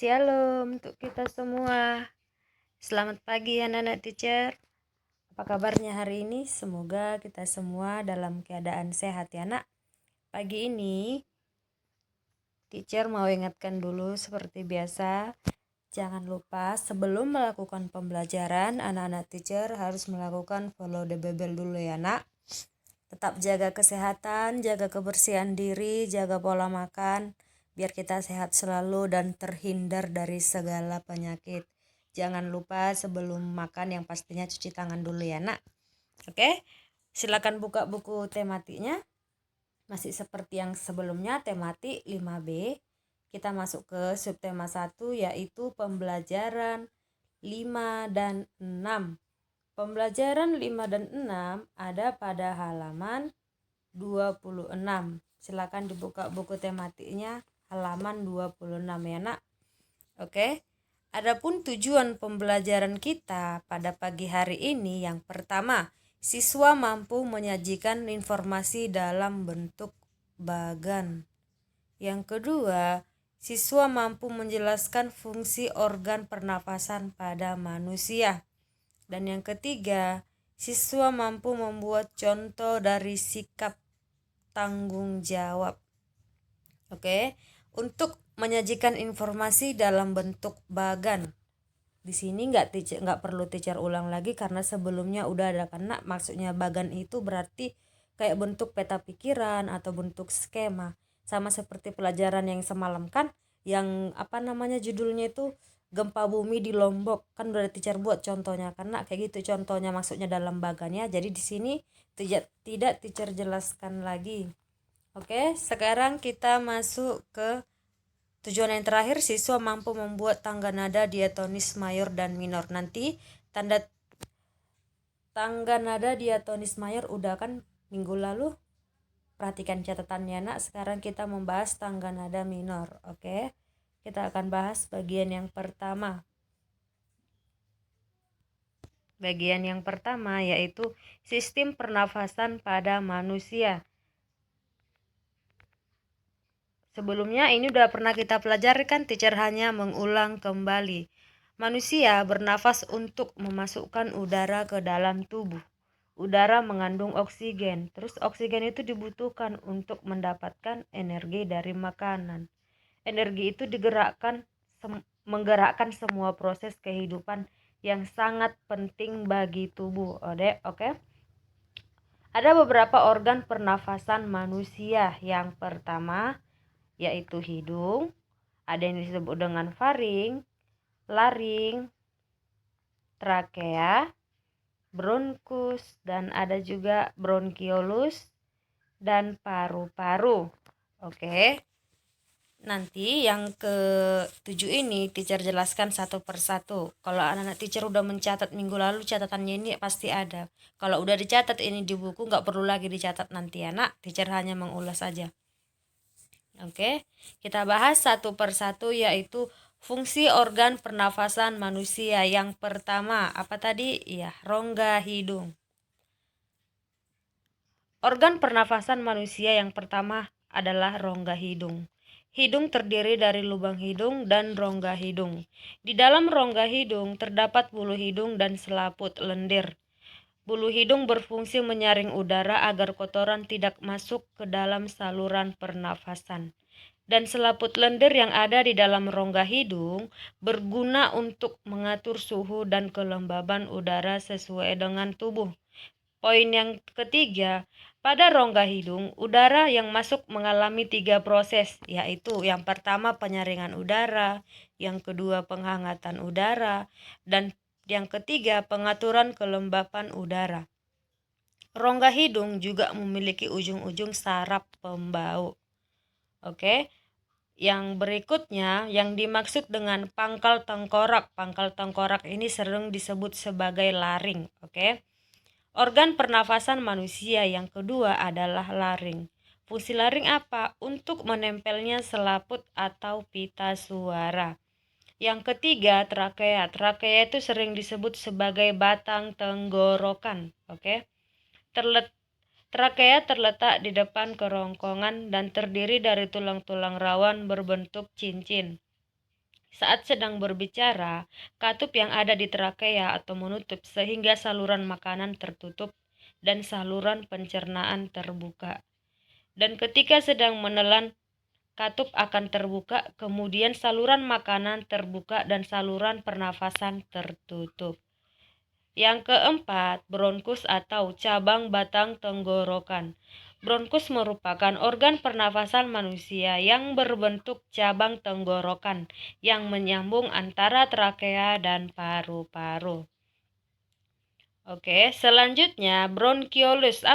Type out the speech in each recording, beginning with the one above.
Shalom untuk kita semua. Selamat pagi anak-anak teacher. Apa kabarnya hari ini? Semoga kita semua dalam keadaan sehat ya nak. Pagi ini teacher mau ingatkan dulu seperti biasa. Jangan lupa sebelum melakukan pembelajaran anak-anak teacher harus melakukan follow the Bible dulu ya nak. Tetap jaga kesehatan, jaga kebersihan diri, jaga pola makan, biar kita sehat selalu dan terhindar dari segala penyakit. Jangan lupa sebelum makan yang pastinya cuci tangan dulu ya nak. Oke, silakan buka buku tematiknya. Masih seperti yang sebelumnya, tematik 5B. Kita masuk ke subtema 1 yaitu pembelajaran 5 dan 6. Pembelajaran 5 dan 6 ada pada halaman 26. Silakan dibuka buku tematiknya halaman 26 ya nak. Oke. Adapun tujuan pembelajaran kita pada pagi hari ini yang pertama, siswa mampu menyajikan informasi dalam bentuk bagan. Yang kedua, siswa mampu menjelaskan fungsi organ pernafasan pada manusia. Dan yang ketiga, siswa mampu membuat contoh dari sikap tanggung jawab. Oke, untuk menyajikan informasi dalam bentuk bagan. Di sini nggak perlu teacher ulang lagi karena sebelumnya udah ada, karena maksudnya bagan itu berarti kayak bentuk peta pikiran atau bentuk skema. Sama seperti pelajaran yang semalam kan, yang judulnya itu gempa bumi di Lombok, kan udah teacher buat contohnya, karena kayak gitu contohnya maksudnya dalam bagannya. Jadi di sini tidak teacher jelaskan lagi. Oke, sekarang kita masuk ke tujuan yang terakhir, siswa mampu membuat tangga nada diatonis mayor dan minor. Nanti tangga nada diatonis mayor udah kan minggu lalu. Perhatikan catatannya nak. Sekarang kita membahas tangga nada minor. Oke, kita akan bahas bagian yang pertama. Bagian yang pertama yaitu sistem pernafasan pada manusia. Sebelumnya ini udah pernah kita pelajari kan, teacher hanya mengulang kembali. Manusia bernafas untuk memasukkan udara ke dalam tubuh. Udara mengandung oksigen, terus oksigen itu dibutuhkan untuk mendapatkan energi dari makanan. Energi itu menggerakkan semua proses kehidupan yang sangat penting bagi tubuh. Oke? Ada beberapa organ pernafasan manusia. Yang pertama yaitu hidung, ada yang disebut dengan faring, laring, trakea, bronkus, dan ada juga bronkiolus dan paru-paru. Oke. Nanti yang ke-7 ini teacher jelaskan satu persatu. Kalau anak-anak teacher udah mencatat minggu lalu, catatannya ini pasti ada. Kalau udah dicatat ini di buku, nggak perlu lagi dicatat nanti ya nak. Teacher hanya mengulas saja. Oke, kita bahas satu persatu yaitu fungsi organ pernafasan manusia. Yang pertama, apa tadi? Ya, rongga hidung. Organ pernafasan manusia yang pertama adalah rongga hidung. Hidung terdiri dari lubang hidung dan rongga hidung. Di dalam rongga hidung terdapat bulu hidung dan selaput lendir. Bulu hidung berfungsi menyaring udara agar kotoran tidak masuk ke dalam saluran pernafasan. Dan selaput lendir yang ada di dalam rongga hidung berguna untuk mengatur suhu dan kelembaban udara sesuai dengan tubuh. Poin yang ketiga, pada rongga hidung, udara yang masuk mengalami 3 proses, yaitu yang pertama penyaringan udara, yang kedua penghangatan udara, dan yang ketiga pengaturan kelembapan udara. Rongga hidung juga memiliki ujung-ujung saraf pembau. Oke. Yang berikutnya yang dimaksud dengan pangkal tengkorak. Pangkal tengkorak ini sering disebut sebagai laring. Oke. Organ pernafasan manusia yang kedua adalah laring. Fungsi laring apa? Untuk menempelnya selaput atau pita suara. Yang ketiga trakea. Trakea itu sering disebut sebagai batang tenggorokan. Oke. Trakea terletak di depan kerongkongan dan terdiri dari tulang-tulang rawan berbentuk cincin. Saat sedang berbicara, katup yang ada di trakea atau menutup sehingga saluran makanan tertutup dan saluran pencernaan terbuka. Dan ketika sedang menelan, katup akan terbuka, kemudian saluran makanan terbuka dan saluran pernafasan tertutup. Yang keempat, bronkus atau cabang batang tenggorokan. Bronkus merupakan organ pernafasan manusia yang berbentuk cabang tenggorokan yang menyambung antara trakea dan paru-paru. Oke, selanjutnya bronkiolus.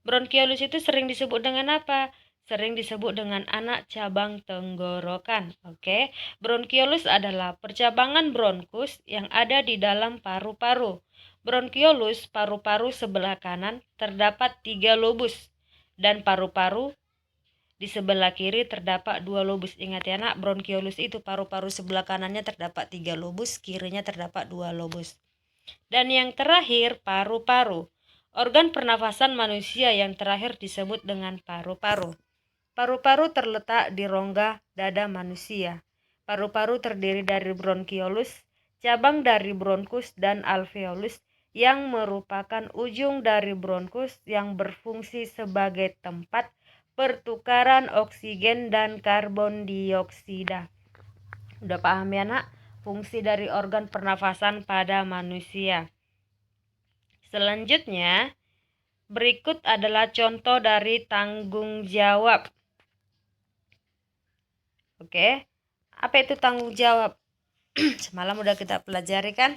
Bronkiolus itu sering disebut dengan apa? Sering disebut dengan anak cabang tenggorokan. Oke, bronkiolus adalah percabangan bronkus yang ada di dalam paru-paru. Bronkiolus paru-paru sebelah kanan terdapat 3 lobus dan paru-paru di sebelah kiri terdapat 2 lobus. Ingat ya nak, bronkiolus itu paru-paru sebelah kanannya terdapat 3 lobus, kirinya terdapat 2 lobus. Dan yang terakhir, paru-paru. Organ pernafasan manusia yang terakhir disebut dengan paru-paru. Paru-paru terletak di rongga dada manusia. Paru-paru terdiri dari bronkiolus, cabang dari bronkus, dan alveolus yang merupakan ujung dari bronkus yang berfungsi sebagai tempat pertukaran oksigen dan karbon dioksida. Udah paham ya nak? Fungsi dari organ pernafasan pada manusia. Selanjutnya, berikut adalah contoh dari tanggung jawab. Oke, apa itu tanggung jawab? Semalam udah kita pelajari kan?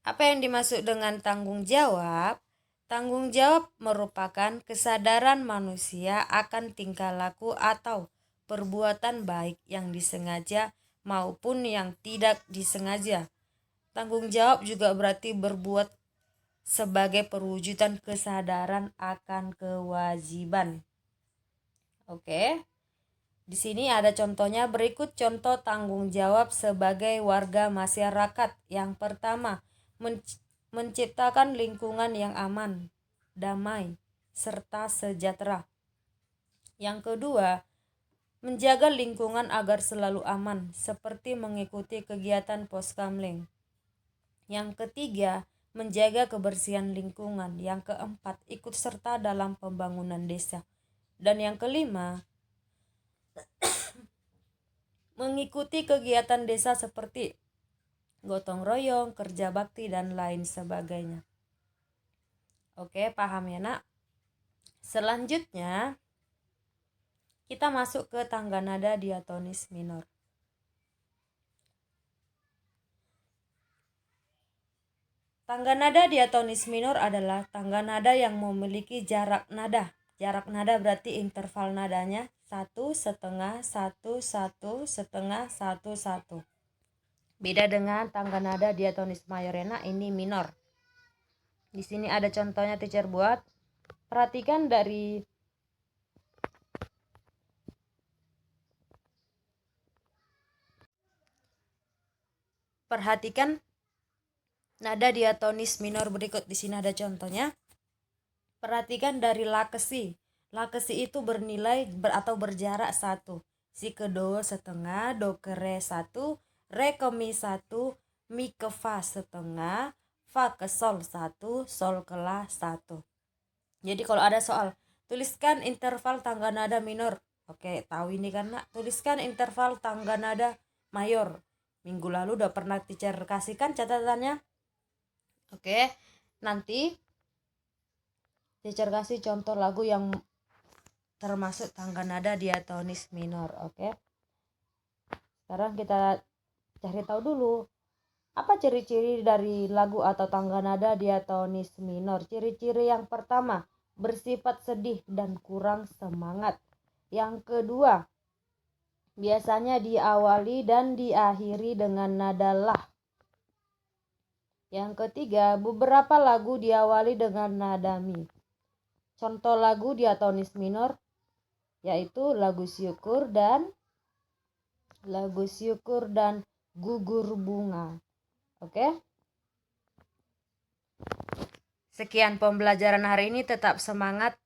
Apa yang dimaksud dengan tanggung jawab? Tanggung jawab merupakan kesadaran manusia akan tingkah laku atau perbuatan baik yang disengaja maupun yang tidak disengaja. Tanggung jawab juga berarti berbuat sebagai perwujudan kesadaran akan kewajiban. Oke. Di sini ada contohnya, berikut contoh tanggung jawab sebagai warga masyarakat. Yang pertama, menciptakan lingkungan yang aman, damai, serta sejahtera. Yang kedua, menjaga lingkungan agar selalu aman, seperti mengikuti kegiatan Poskamling. Yang ketiga, menjaga kebersihan lingkungan. Yang keempat, ikut serta dalam pembangunan desa. Dan yang kelima, mengikuti kegiatan desa seperti gotong royong, kerja bakti, dan lain sebagainya. Oke, paham ya nak? Selanjutnya, kita masuk ke tangga nada diatonis minor. Tangga nada diatonis minor adalah tangga nada yang memiliki jarak nada. Jarak nada berarti interval nadanya 1,5, 1, 1, setengah, 1, 1. Beda dengan tangga nada diatonis mayorena, ini minor. Di sini ada contohnya teacher buat. Perhatikan nada diatonis minor berikut. Di sini ada contohnya. Perhatikan dari lakesi. Lakesi itu bernilai atau berjarak 1. Si kedua setengah, do ke re 1, re ke mi 1, mi ke fa setengah, fa ke sol 1, sol ke la 1. Jadi kalau ada soal, tuliskan interval tangga nada minor. Oke, tahu ini kan nak? Tuliskan interval tangga nada mayor. Minggu lalu udah pernah teacher kasihkan catatannya. Oke, nanti teacher kasih contoh lagu yang termasuk tangga nada diatonis minor. Oke. Sekarang kita cari tahu dulu apa ciri-ciri dari lagu atau tangga nada diatonis minor. Ciri-ciri yang pertama, bersifat sedih dan kurang semangat. Yang kedua, biasanya diawali dan diakhiri dengan nada lah. Yang ketiga, beberapa lagu diawali dengan nada mi. Contoh lagu diatonis minor yaitu lagu syukur dan gugur bunga. Oke? Sekian pembelajaran hari ini, tetap semangat.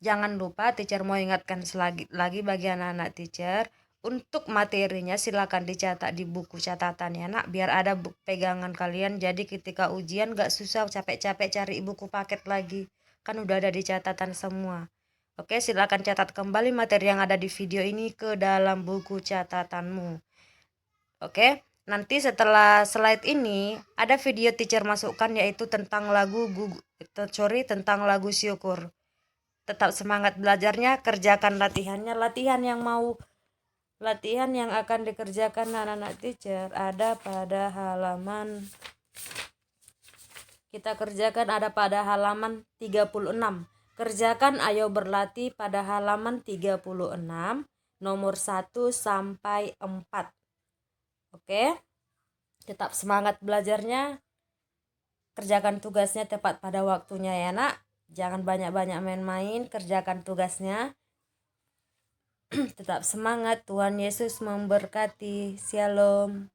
Jangan lupa teacher mau ingatkan lagi bagi anak-anak teacher Untuk materinya silakan dicatat di buku catatan ya nak, biar ada pegangan kalian, jadi ketika ujian gak susah capek-capek cari buku paket lagi, kan udah ada di catatan semua. Oke, silakan catat kembali materi yang ada di video ini ke dalam buku catatanmu. Oke, nanti setelah slide ini ada video teacher masukkan, yaitu tentang tentang lagu syukur. Tetap semangat belajarnya, kerjakan latihannya. Latihan yang akan dikerjakan anak-anak teacher ada pada halaman, kita kerjakan ada pada halaman 36. Kerjakan ayo berlatih pada halaman 36 nomor 1 sampai 4. Oke, tetap semangat belajarnya, kerjakan tugasnya tepat pada waktunya ya nak, jangan banyak-banyak main-main, kerjakan tugasnya. Tetap semangat, Tuhan Yesus memberkati. Shalom.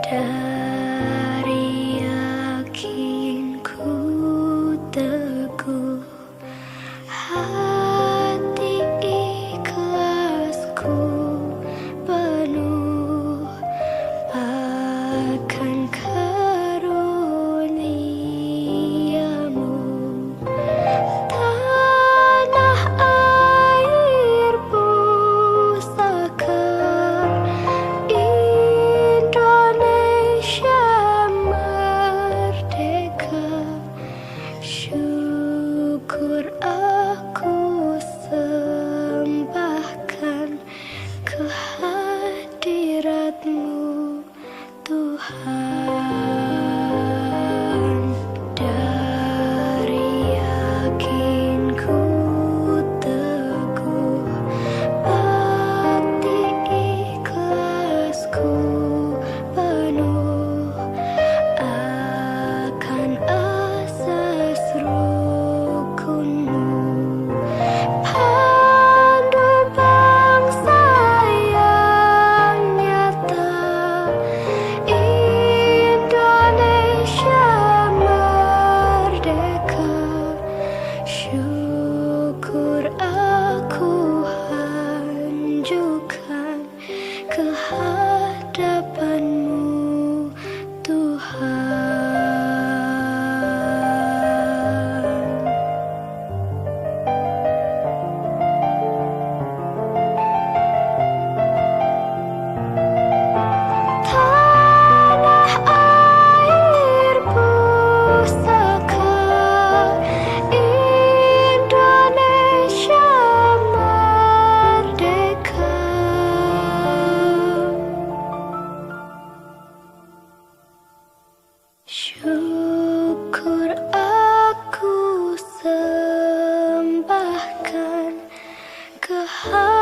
Dari yakinku teguh, hati ikhlasku penuh akan karuniamu. Tanah air pusaka Indonesia merdeka, syukur aku sembahkan kehadiratmu Tuhan. Dari yakinku teguh, hati ikhlasku penuh akan asas rukunmu. Pandu bangsa yang nyata, Indonesia merdeka, syukur aku hanjurkan kehadapanmu Tuhan. Tanah air pusaka Indonesia merdeka, syukur aku sembahkan kehadiratmu